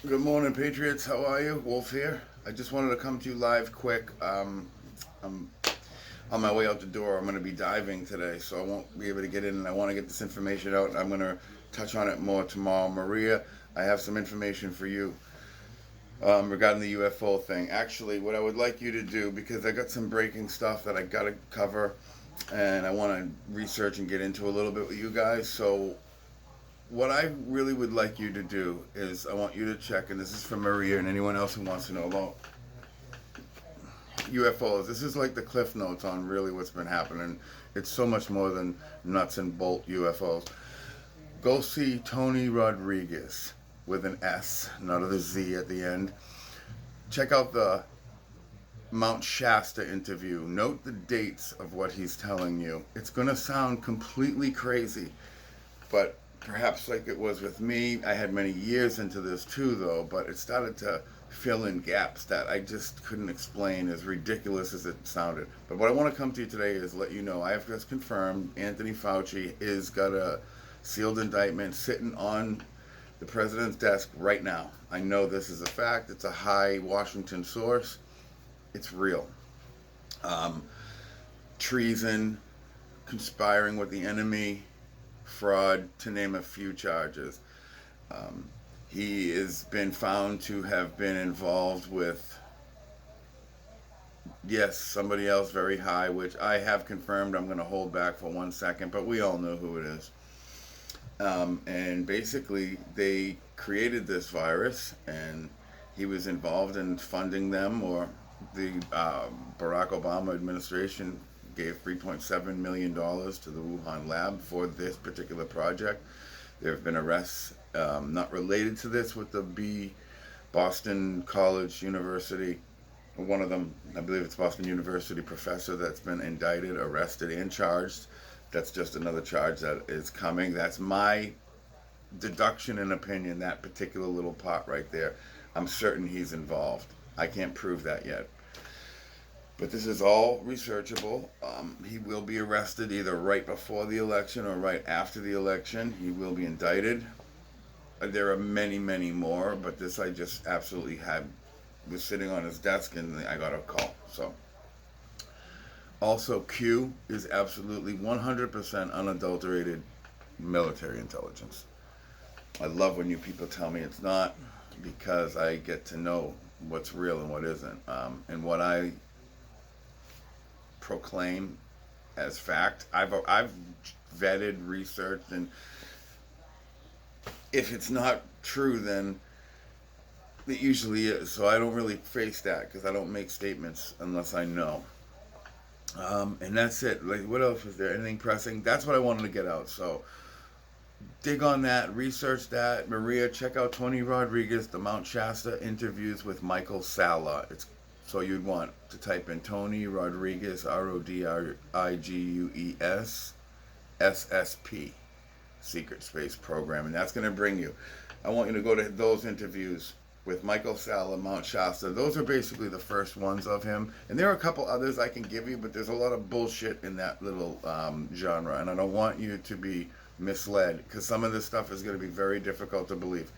Good morning, Patriots. How are you? Wolf here. I just wanted to come to you live quick. I'm on my way out the door. I'm going to be diving today, so I won't be able to get in, and I want to get this information out. I'm going to touch on it more tomorrow. Maria, I have some information for you regarding the UFO thing. Actually, what I would like you to do, because I got some breaking stuff that I got to cover, and I want to research and get into a little bit with you guys. So what I really would like you to do is I want you to check, and this is for Maria and anyone else who wants to know about UFOs. This is like the cliff notes on really what's been happening. It's so much more than nuts and bolt UFOs. Go see Tony Rodriguez with an S, not a Z at the end. Check out the Mount Shasta interview. Note the dates of what he's telling you. It's going to sound completely crazy, but perhaps like it was with me, I had many years into this too, though, but it started to fill in gaps that I just couldn't explain, as ridiculous as it sounded. But what I want to come to you today is let you know I have just confirmed Anthony Fauci is got a sealed indictment sitting on the president's desk right now. I know this is a fact. It's a high Washington source. It's real. Um, Treason, conspiring with the enemy, fraud, to name a few charges. He has been found to have been involved with, yes, somebody else very high, which I have confirmed. I'm going to hold back for 1 second, but we all know who it is. And basically, they created this virus, and he was involved in funding them, or the Barack Obama administration gave $3.7 million to the Wuhan lab for this particular project. There have been arrests not related to this with the Boston College University. One of them, I believe it's Boston University professor that's been indicted, arrested, and charged. That's just another charge that is coming. That's my deduction and opinion, that particular little part right there. I'm certain he's involved. I can't prove that yet. But this is all researchable. He will be arrested either right before the election or right after the election. He will be indicted. There are many, many more, but this I just absolutely was sitting on his desk and I got a call. So, also, Q is absolutely 100% unadulterated military intelligence. I love when you people tell me it's not, because I get to know what's real and what isn't. And what I proclaim as fact, I've vetted, researched, and if it's not true, then it usually is. So I don't really face that, because I don't make statements unless I know. And that's it. Like, what else was there? Anything pressing? That's what I wanted to get out. So dig on that, research that. Maria, check out Tony Rodriguez, the Mount Shasta interviews with Michael Salla. So you'd want to type in Tony Rodriguez, Rodrigues, SSP, Secret Space Program, and that's going to bring you. I want you to go to those interviews with Michael Salla, Mount Shasta. Those are basically the first ones of him, and there are a couple others I can give you, but there's a lot of bullshit in that little genre, and I don't want you to be misled, because some of this stuff is going to be very difficult to believe.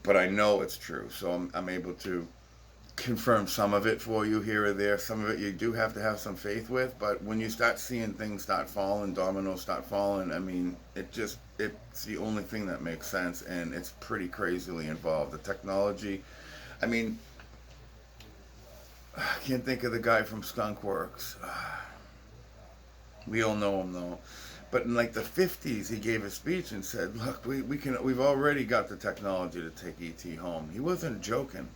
But I know it's true, so I'm able to confirm some of it for you here or there. Some of it you do have to have some faith with, but when you start seeing things start falling, dominoes start falling, I mean, it's the only thing that makes sense, and it's pretty crazily involved. The technology, I mean, I can't think of the guy from Skunk Works. We all know him though. But in like the 50s, he gave a speech and said, "Look, we've already got the technology to take ET home." He wasn't joking.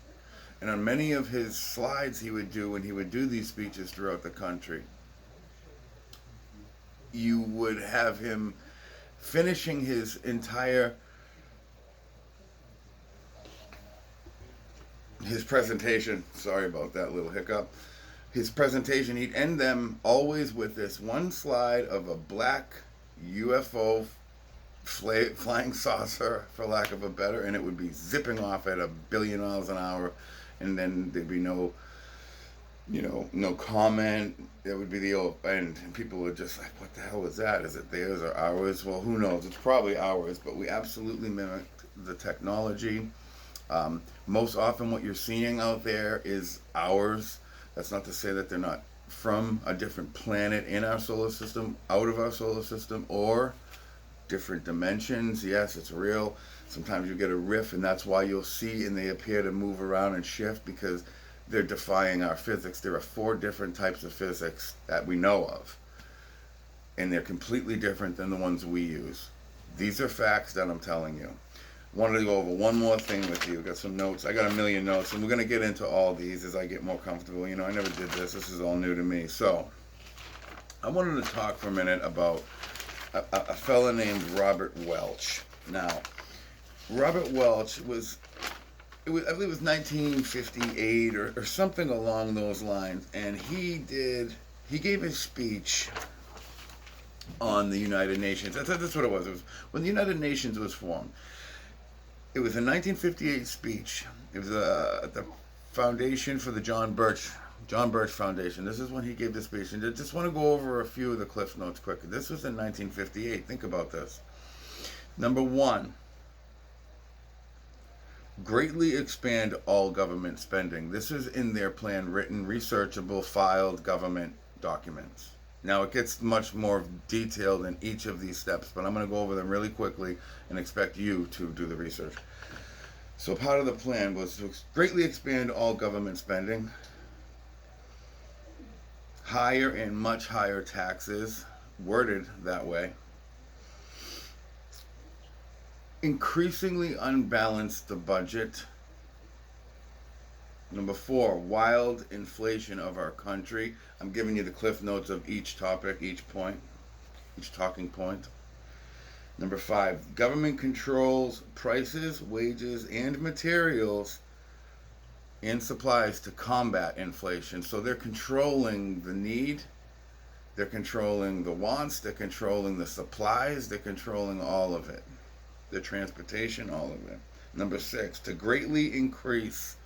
And on many of his slides he would do when he would do these speeches throughout the country, you would have him finishing his entire presentation. Sorry about that little hiccup. His presentation, he'd end them always with this one slide of a black UFO flying saucer, for lack of a better, and it would be zipping off at 1,000,000,000 miles an hour, and then there'd be no comment. It would be the old end, and people were just like, "What the hell is that? Is it theirs or ours?" Well, who knows? It's probably ours, but we absolutely mimicked the technology. Most often, what you're seeing out there is ours. That's not to say that they're not from a different planet in our solar system, out of our solar system, or different dimensions. Yes, it's real. Sometimes you get a rift, and that's why you'll see and they appear to move around and shift, because they're defying our physics. There are 4 different types of physics that we know of, and they're completely different than the ones we use. These are facts that I'm telling you. Wanted to go over one more thing with you. Got some notes. I got a million notes, and we're going to get into all these as I get more comfortable. You know, I never did this. This is all new to me. So, I wanted to talk for a minute about a fella named Robert Welch. Now, Robert Welch I believe it was 1958 or something along those lines, and he gave a speech on the United Nations. That's what it was. It was when the United Nations was formed. It was a 1958 speech. It was the foundation for the John Birch Foundation. This is when he gave the speech. And I just want to go over a few of the Cliff Notes quickly. This was in 1958. Think about this. Number 1, greatly expand all government spending. This is in their plan, written, researchable, filed government documents. Now, it gets much more detailed in each of these steps, but I'm going to go over them really quickly and expect you to do the research. So part of the plan was to greatly expand all government spending, higher and much higher taxes, worded that way, increasingly unbalance the budget. Number 4, wild inflation of our country. I'm giving you the Cliff Notes of each topic, each point, each talking point. Number 5, government controls prices, wages, and materials and supplies to combat inflation. So they're controlling the need, they're controlling the wants, they're controlling the supplies, they're controlling all of it. The transportation, all of it. Number 6, to greatly increase.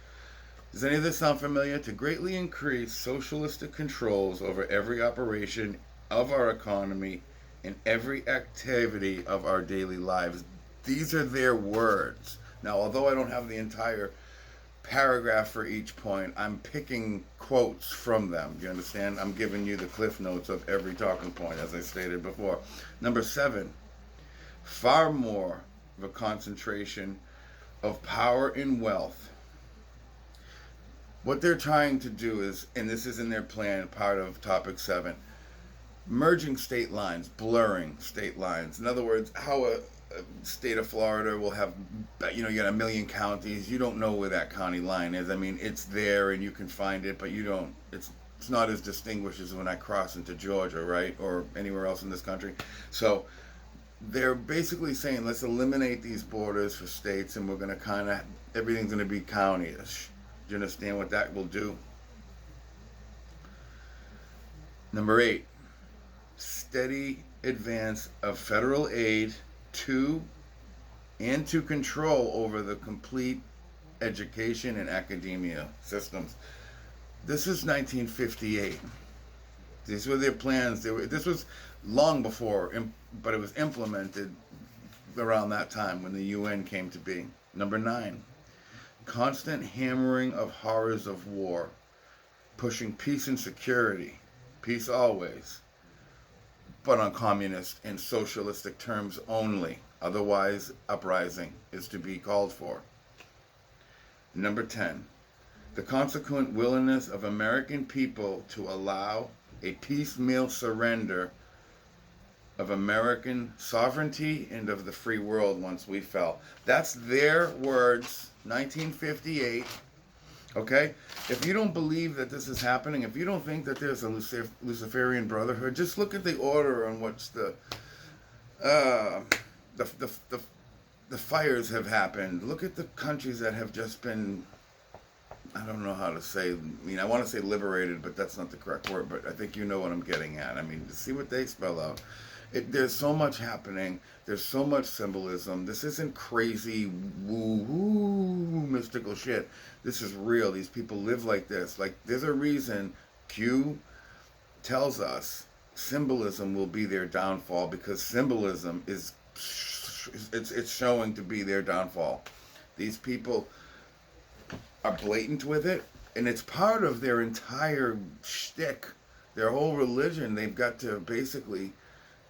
Does any of this sound familiar? To greatly increase socialistic controls over every operation of our economy and every activity of our daily lives. These are their words. Now, although I don't have the entire paragraph for each point, I'm picking quotes from them. Do you understand? I'm giving you the Cliff Notes of every talking point, as I stated before. Number 7, far more of a concentration of power and wealth. What they're trying to do is, and this is in their plan, part of topic 7, merging state lines, blurring state lines. In other words, how a state of Florida will have, you got a million counties. You don't know where that county line is. I mean, it's there and you can find it, but you don't, it's not as distinguished as when I cross into Georgia, right? Or anywhere else in this country. So they're basically saying, let's eliminate these borders for states, and we're going to everything's going to be county-ish. Do you understand what that will do? Number 8, steady advance of federal aid to control over the complete education and academia systems. This is 1958. These were their plans. This was long before, but it was implemented around that time when the UN came to be. Number 9, constant hammering of horrors of war, pushing peace and security, peace always, but on communist and socialistic terms only. Otherwise, uprising is to be called for. Number 10, the consequent willingness of American people to allow a piecemeal surrender of American sovereignty and of the free world once we fell. That's their words, 1958. Okay? If you don't believe that this is happening, if you don't think that there's a Luciferian Brotherhood, just look at the order on which the fires have happened. Look at the countries that have just been, I don't know how to say, I want to say liberated, but that's not the correct word, but I think you know what I'm getting at. To see what they spell out. There's so much happening. There's so much symbolism. This isn't crazy, woo-hoo, mystical shit. This is real. These people live like this. Like, there's a reason Q tells us symbolism will be their downfall, because symbolism it's showing to be their downfall. These people are blatant with it, and it's part of their entire shtick, their whole religion. They've got to basically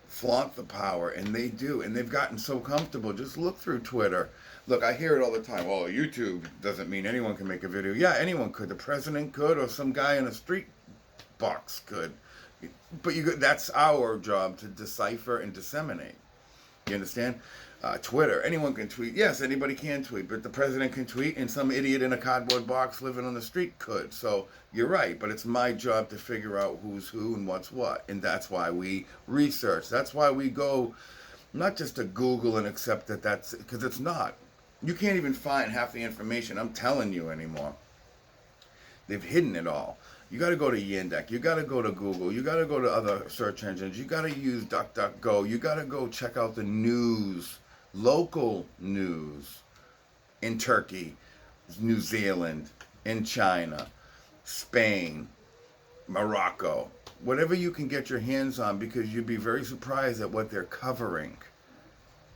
flaunt the power, and they do, and they've gotten so comfortable. Just look through Twitter. Look, I hear it all the time. Well, YouTube doesn't mean anyone can make a video. Yeah, anyone could. The president could, or some guy in a street box could. But that's our job to decipher and disseminate. You understand? Twitter, anyone can tweet. Yes, anybody can tweet, but the president can tweet, and some idiot in a cardboard box living on the street could. So you're right, but it's my job to figure out who's who and what's what, and that's why we research. That's why we go not just to Google and accept that that's because it's not. You can't even find half the information I'm telling you anymore. They've hidden it all. You got to go to Yandex. You got to go to Google. You got to go to other search engines. You got to use DuckDuckGo. You got to go check out the news, local news in Turkey, New Zealand, in China, Spain, Morocco, whatever you can get your hands on, because you'd be very surprised at what they're covering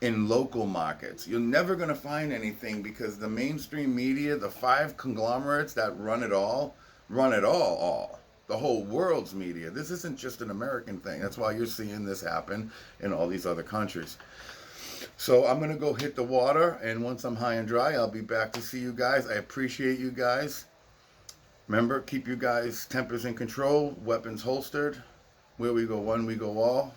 in local markets. You're never going to find anything because the mainstream media, the 5 conglomerates that run it all. The whole world's media. This isn't just an American thing. That's why you're seeing this happen in all these other countries. So I'm going to go hit the water, and once I'm high and dry, I'll be back to see you guys. I appreciate you guys. Remember, keep you guys' tempers in control, weapons holstered. Where we go one, we go all.